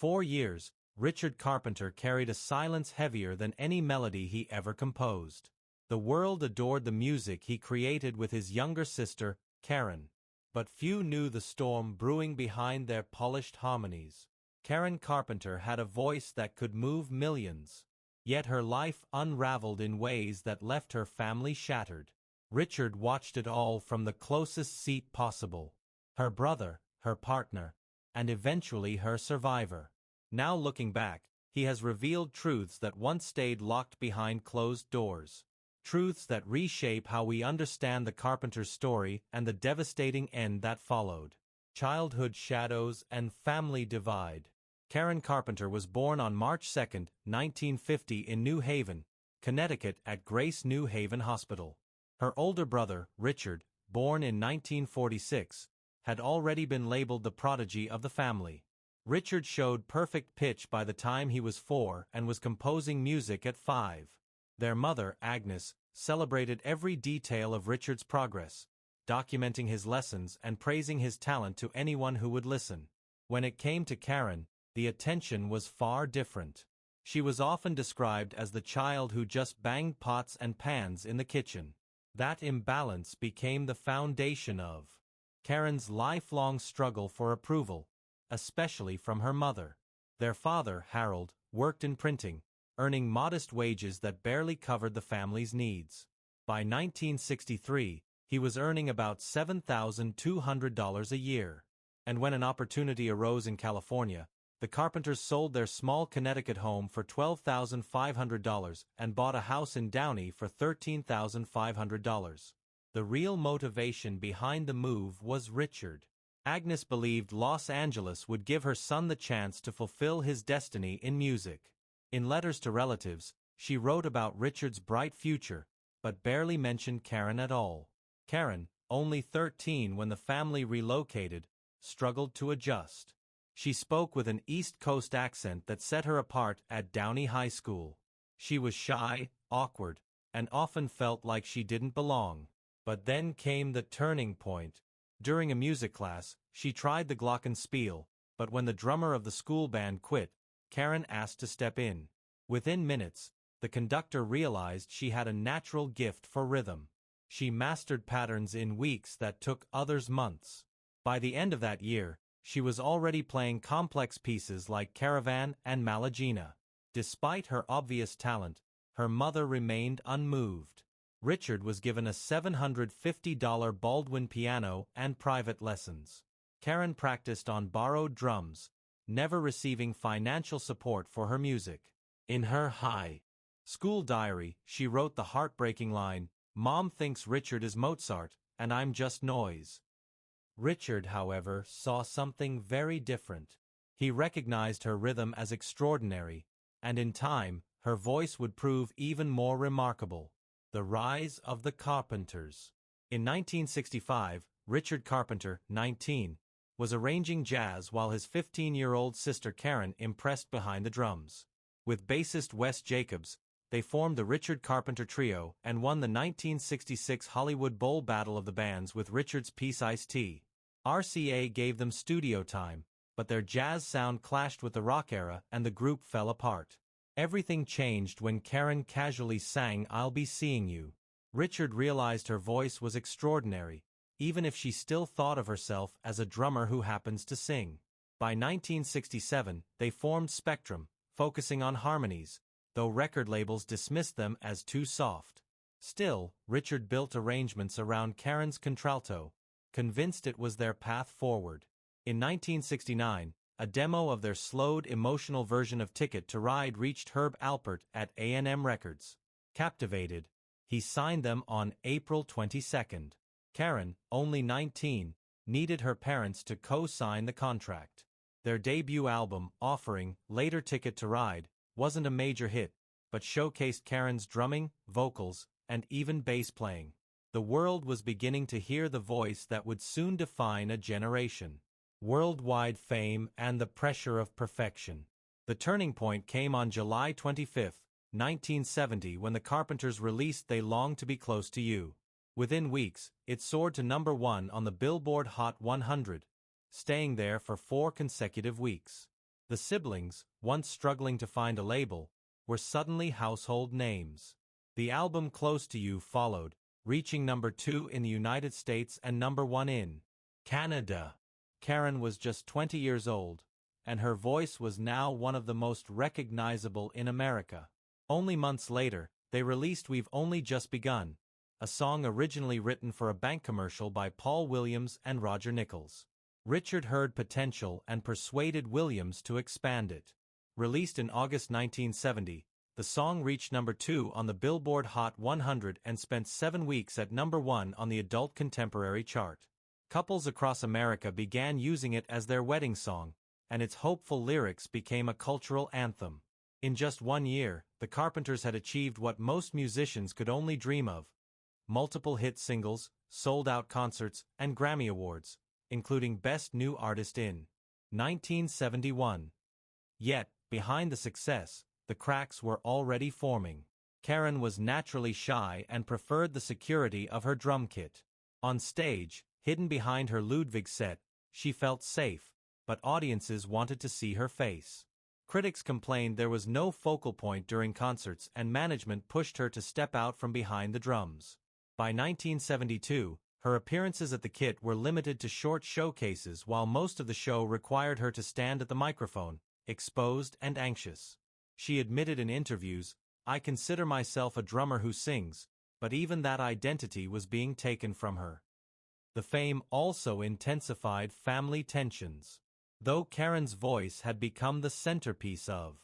4 years, Richard Carpenter carried a silence heavier than any melody he ever composed. The world adored the music he created with his younger sister, Karen. But few knew the storm brewing behind their polished harmonies. Karen Carpenter had a voice that could move millions. Yet her life unraveled in ways that left her family shattered. Richard watched it all from the closest seat possible. Her brother, her partner, and eventually her survivor. Now looking back, he has revealed truths that once stayed locked behind closed doors. Truths that reshape how we understand the Carpenter's story and the devastating end that followed. Childhood shadows and family divide. Karen Carpenter was born on March 2, 1950 in New Haven, Connecticut at Grace New Haven Hospital. Her older brother, Richard, born in 1946, had already been labeled the prodigy of the family. Richard showed perfect pitch by the time he was 4 and was composing music at 5. Their mother, Agnes, celebrated every detail of Richard's progress, documenting his lessons and praising his talent to anyone who would listen. When it came to Karen, the attention was far different. She was often described as the child who just banged pots and pans in the kitchen. That imbalance became the foundation of Karen's lifelong struggle for approval, especially from her mother. Their father, Harold, worked in printing, earning modest wages that barely covered the family's needs. By 1963, he was earning about $7,200 a year. And when an opportunity arose in California, the Carpenters sold their small Connecticut home for $12,500 and bought a house in Downey for $13,500. The real motivation behind the move was Richard. Agnes believed Los Angeles would give her son the chance to fulfill his destiny in music. In letters to relatives, she wrote about Richard's bright future, but barely mentioned Karen at all. Karen, only 13 when the family relocated, struggled to adjust. She spoke with an East Coast accent that set her apart at Downey High School. She was shy, awkward, and often felt like she didn't belong. But then came the turning point. During a music class, she tried the glockenspiel, but when the drummer of the school band quit, Karen asked to step in. Within minutes, the conductor realized she had a natural gift for rhythm. She mastered patterns in weeks that took others months. By the end of that year, she was already playing complex pieces like Caravan and Malagina. Despite her obvious talent, her mother remained unmoved. Richard was given a $750 Baldwin piano and private lessons. Karen practiced on borrowed drums, never receiving financial support for her music. In her high school diary, she wrote the heartbreaking line, "Mom thinks Richard is Mozart, and I'm just noise." Richard, however, saw something very different. He recognized her rhythm as extraordinary, and in time, her voice would prove even more remarkable. The rise of the Carpenters. In 1965, Richard Carpenter, 19, was arranging jazz while his 15-year-old sister Karen impressed behind the drums. With bassist Wes Jacobs, they formed the Richard Carpenter Trio and won the 1966 Hollywood Bowl Battle of the Bands with Richard's piece Ice-T. RCA gave them studio time, but their jazz sound clashed with the rock era and the group fell apart. Everything changed when Karen casually sang "I'll Be Seeing You." Richard realized her voice was extraordinary, even if she still thought of herself as a drummer who happens to sing. By 1967, they formed Spectrum, focusing on harmonies, though record labels dismissed them as too soft. Still, Richard built arrangements around Karen's contralto, convinced it was their path forward. In 1969, a demo of their slowed, emotional version of Ticket to Ride reached Herb Alpert at A&M Records. Captivated, he signed them on April 22. Karen, only 19, needed her parents to co-sign the contract. Their debut album, Offering, later Ticket to Ride, wasn't a major hit, but showcased Karen's drumming, vocals, and even bass playing. The world was beginning to hear the voice that would soon define a generation. Worldwide fame and the pressure of perfection. The turning point came on July 25, 1970 when the Carpenters released They Long to Be Close to You. Within weeks, it soared to number 1 on the Billboard Hot 100, staying there for 4 consecutive weeks. The siblings, once struggling to find a label, were suddenly household names. The album Close to You followed, reaching number 2 in the United States and number 1 in Canada. Karen was just 20 years old, and her voice was now one of the most recognizable in America. Only months later, they released We've Only Just Begun, a song originally written for a bank commercial by Paul Williams and Roger Nichols. Richard heard potential and persuaded Williams to expand it. Released in August 1970, the song reached number 2 on the Billboard Hot 100 and spent 7 weeks at number 1 on the adult contemporary chart. Couples across America began using it as their wedding song, and its hopeful lyrics became a cultural anthem. In just 1 year, the Carpenters had achieved what most musicians could only dream of: multiple hit singles, sold-out concerts, and Grammy Awards, including Best New Artist in 1971. Yet, behind the success, the cracks were already forming. Karen was naturally shy and preferred the security of her drum kit. On stage, hidden behind her Ludwig set, she felt safe, but audiences wanted to see her face. Critics complained there was no focal point during concerts, and management pushed her to step out from behind the drums. By 1972, her appearances at the kit were limited to short showcases, while most of the show required her to stand at the microphone, exposed and anxious. She admitted in interviews, "I consider myself a drummer who sings, but even that identity was being taken from her." The fame also intensified family tensions. Though Karen's voice had become the centerpiece of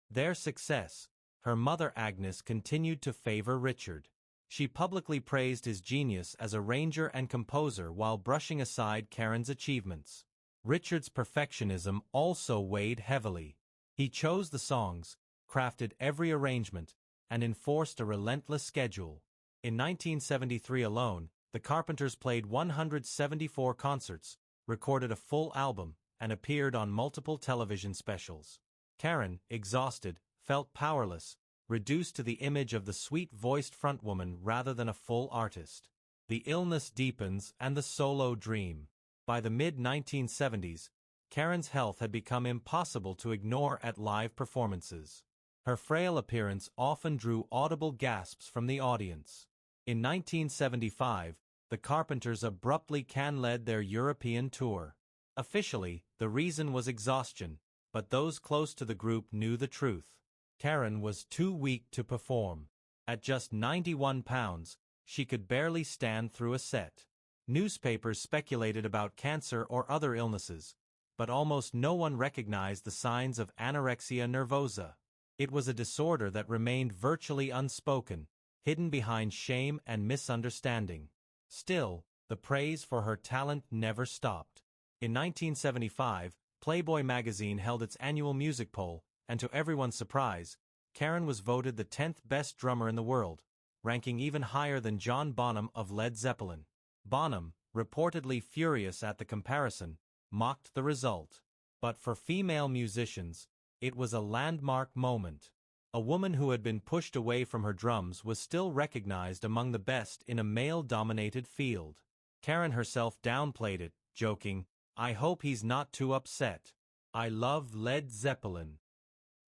their success, her mother Agnes continued to favor Richard. She publicly praised his genius as arranger and composer while brushing aside Karen's achievements. Richard's perfectionism also weighed heavily. He chose the songs, crafted every arrangement, and enforced a relentless schedule. In 1973 alone, the Carpenters played 174 concerts, recorded a full album, and appeared on multiple television specials. Karen, exhausted, felt powerless, reduced to the image of the sweet-voiced frontwoman rather than a full artist. The illness deepens and the solo dream. By the mid-1970s, Karen's health had become impossible to ignore at live performances. Her frail appearance often drew audible gasps from the audience. In 1975, the Carpenters abruptly canceled their European tour. Officially, the reason was exhaustion, but those close to the group knew the truth. Karen was too weak to perform. At just 91 pounds, she could barely stand through a set. Newspapers speculated about cancer or other illnesses, but almost no one recognized the signs of anorexia nervosa. It was a disorder that remained virtually unspoken, hidden behind shame and misunderstanding. Still, the praise for her talent never stopped. In 1975, Playboy magazine held its annual music poll, and to everyone's surprise, Karen was voted the 10th best drummer in the world, ranking even higher than John Bonham of Led Zeppelin. Bonham, reportedly furious at the comparison, mocked the result. But for female musicians, it was a landmark moment. A woman who had been pushed away from her drums was still recognized among the best in a male-dominated field. Karen herself downplayed it, joking, "I hope he's not too upset. I love Led Zeppelin."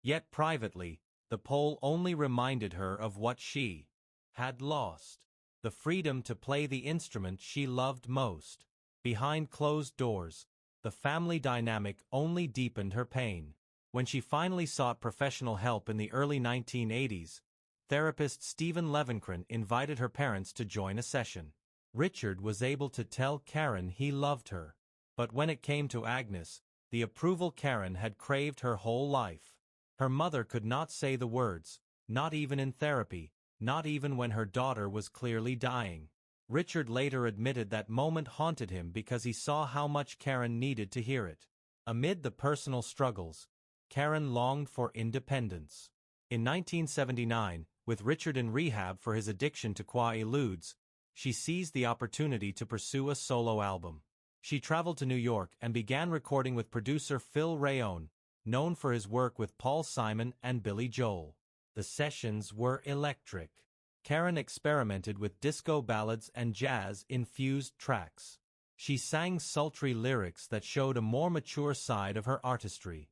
Yet privately, the poll only reminded her of what she had lost: the freedom to play the instrument she loved most. Behind closed doors, the family dynamic only deepened her pain. When she finally sought professional help in the early 1980s, therapist Stephen Levenkron invited her parents to join a session. Richard was able to tell Karen he loved her. But when it came to Agnes, the approval Karen had craved her whole life, her mother could not say the words, not even in therapy, not even when her daughter was clearly dying. Richard later admitted that moment haunted him because he saw how much Karen needed to hear it. Amid the personal struggles, Karen longed for independence. In 1979, with Richard in rehab for his addiction to Quaaludes, she seized the opportunity to pursue a solo album. She traveled to New York and began recording with producer Phil Rayon, known for his work with Paul Simon and Billy Joel. The sessions were electric. Karen experimented with disco ballads and jazz-infused tracks. She sang sultry lyrics that showed a more mature side of her artistry.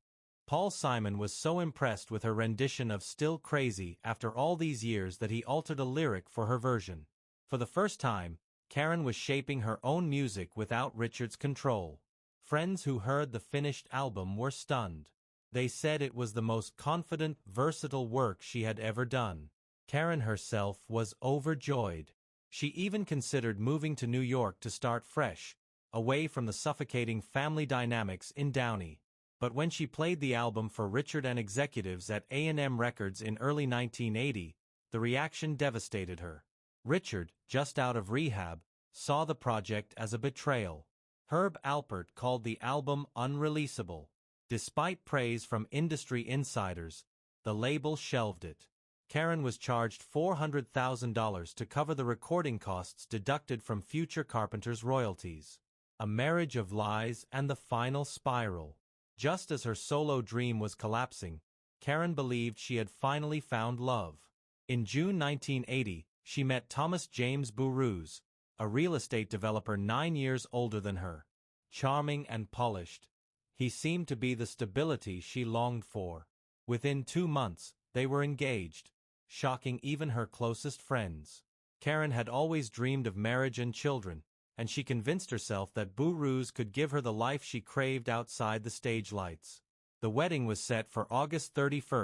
Paul Simon was so impressed with her rendition of Still Crazy after all these years that he altered a lyric for her version. For the first time, Karen was shaping her own music without Richard's control. Friends who heard the finished album were stunned. They said it was the most confident, versatile work she had ever done. Karen herself was overjoyed. She even considered moving to New York to start fresh, away from the suffocating family dynamics in Downey. But when she played the album for Richard and executives at A&M Records in early 1980, the reaction devastated her. Richard, just out of rehab, saw the project as a betrayal. Herb Alpert called the album unreleasable. Despite praise from industry insiders, the label shelved it. Karen was charged $400,000 to cover the recording costs deducted from future Carpenter's royalties. A marriage of lies and the final spiral. Just as her solo dream was collapsing, Karen believed she had finally found love. In June 1980, she met Thomas James Burroughs, a real estate developer 9 years older than her. Charming and polished, he seemed to be the stability she longed for. Within 2 months, they were engaged, shocking even her closest friends. Karen had always dreamed of marriage and children, and she convinced herself that Burroughs could give her the life she craved outside the stage lights. The wedding was set for August 31,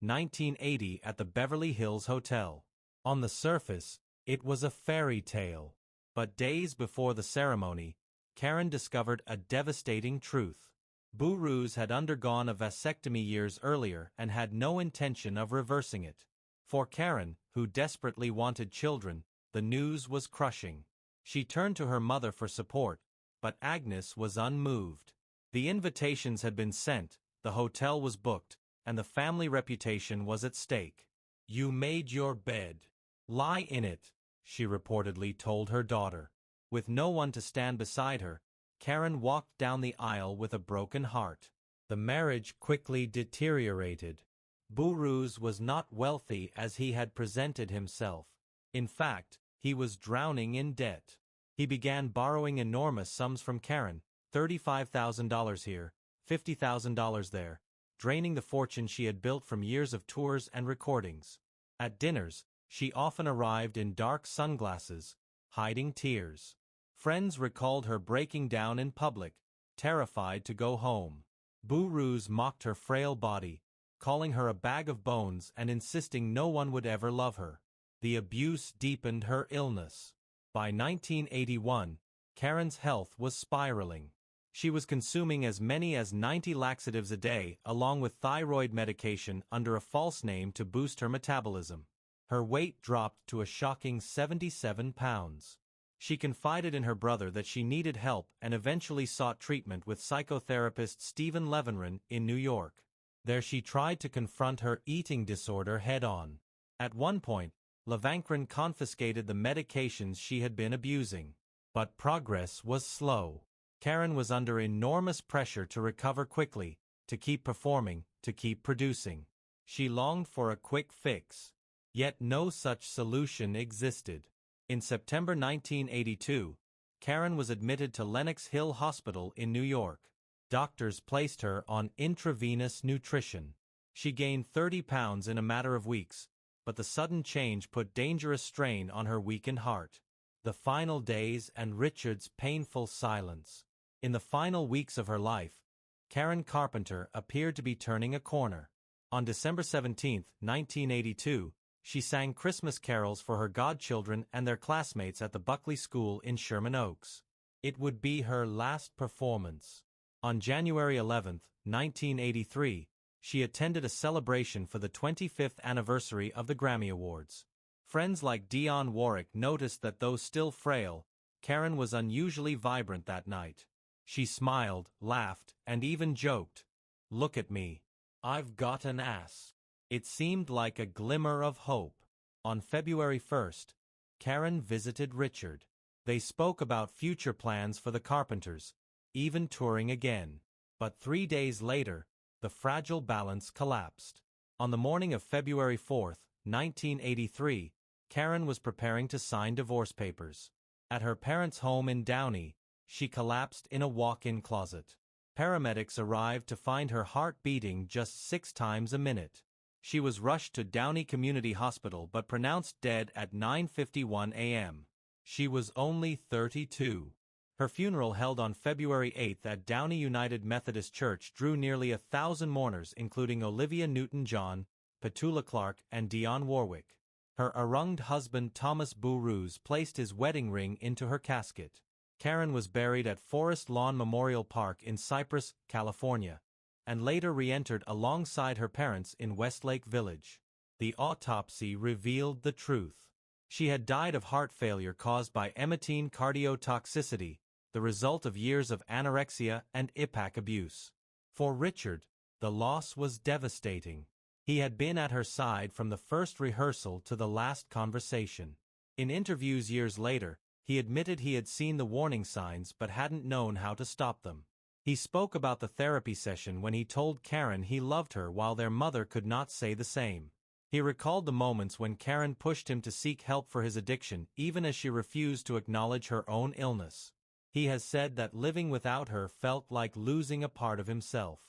1980 at the Beverly Hills Hotel. On the surface, it was a fairy tale. But days before the ceremony, Karen discovered a devastating truth. Burroughs had undergone a vasectomy years earlier and had no intention of reversing it. For Karen, who desperately wanted children, the news was crushing. She turned to her mother for support, but Agnes was unmoved. The invitations had been sent, the hotel was booked, and the family reputation was at stake. "You made your bed. Lie in it," she reportedly told her daughter. With no one to stand beside her, Karen walked down the aisle with a broken heart. The marriage quickly deteriorated. Burroughs was not wealthy as he had presented himself. In fact, he was drowning in debt. He began borrowing enormous sums from Karen, $35,000 here, $50,000 there, draining the fortune she had built from years of tours and recordings. At dinners, she often arrived in dark sunglasses, hiding tears. Friends recalled her breaking down in public, terrified to go home. Burroughs mocked her frail body, calling her a bag of bones and insisting no one would ever love her. The abuse deepened her illness. By 1981, Karen's health was spiraling. She was consuming as many as 90 laxatives a day along with thyroid medication under a false name to boost her metabolism. Her weight dropped to a shocking 77 pounds. She confided in her brother that she needed help and eventually sought treatment with psychotherapist Stephen Levinron in New York. There she tried to confront her eating disorder head-on. At one point, Levinron confiscated the medications she had been abusing. But progress was slow. Karen was under enormous pressure to recover quickly, to keep performing, to keep producing. She longed for a quick fix. Yet no such solution existed. In September 1982, Karen was admitted to Lenox Hill Hospital in New York. Doctors placed her on intravenous nutrition. She gained 30 pounds in a matter of weeks, but the sudden change put dangerous strain on her weakened heart. The final days and Richard's painful silence. In the final weeks of her life, Karen Carpenter appeared to be turning a corner. On December 17, 1982, she sang Christmas carols for her godchildren and their classmates at the Buckley School in Sherman Oaks. It would be her last performance. On January 11, 1983, she attended a celebration for the 25th anniversary of the Grammy Awards. Friends like Dionne Warwick noticed that though still frail, Karen was unusually vibrant that night. She smiled, laughed, and even joked. "Look at me. I've got an ass." It seemed like a glimmer of hope. On February 1, Karen visited Richard. They spoke about future plans for the Carpenters, even touring again. But 3 days later, the fragile balance collapsed. On the morning of February 4, 1983, Karen was preparing to sign divorce papers. At her parents' home in Downey, she collapsed in a walk-in closet. paramedics arrived to find her heart beating just 6 times a minute. She was rushed to Downey Community Hospital but pronounced dead at 9:51 a.m. She was only 32. Her funeral, held on February 8 at Downey United Methodist Church, drew nearly 1,000 mourners, including Olivia Newton-John, Petula Clark, and Dionne Warwick. Her arrunged husband Thomas Boo placed his wedding ring into her casket. Karen was buried at Forest Lawn Memorial Park in Cypress, California, and later re-entered alongside her parents in Westlake Village. The autopsy revealed the truth. She had died of heart failure caused by emetine cardiotoxicity, the result of years of anorexia and IPAC abuse. For Richard, the loss was devastating. He had been at her side from the first rehearsal to the last conversation. In interviews years later, he admitted he had seen the warning signs but hadn't known how to stop them. He spoke about the therapy session when he told Karen he loved her while their mother could not say the same. He recalled the moments when Karen pushed him to seek help for his addiction even as she refused to acknowledge her own illness. He has said that living without her felt like losing a part of himself.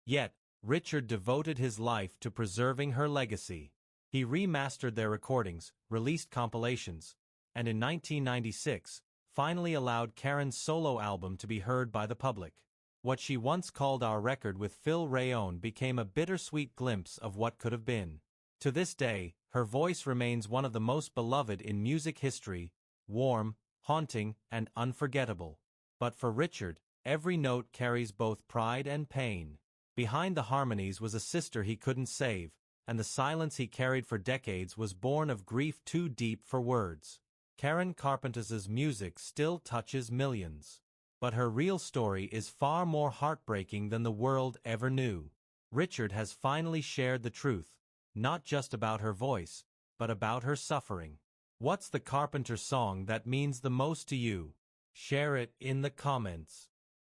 Yet, Richard devoted his life to preserving her legacy. He remastered their recordings, released compilations, and in 1996, finally allowed Karen's solo album to be heard by the public. What she once called "our record with Phil Rayon" became a bittersweet glimpse of what could have been. To this day, her voice remains one of the most beloved in music history, warm, haunting, and unforgettable. But for Richard, every note carries both pride and pain. Behind the harmonies was a sister he couldn't save, and the silence he carried for decades was born of grief too deep for words. Karen Carpenter's music still touches millions. But her real story is far more heartbreaking than the world ever knew. Richard has finally shared the truth, not just about her voice, but about her suffering. What's the Carpenter song that means the most to you? Share it in the comments.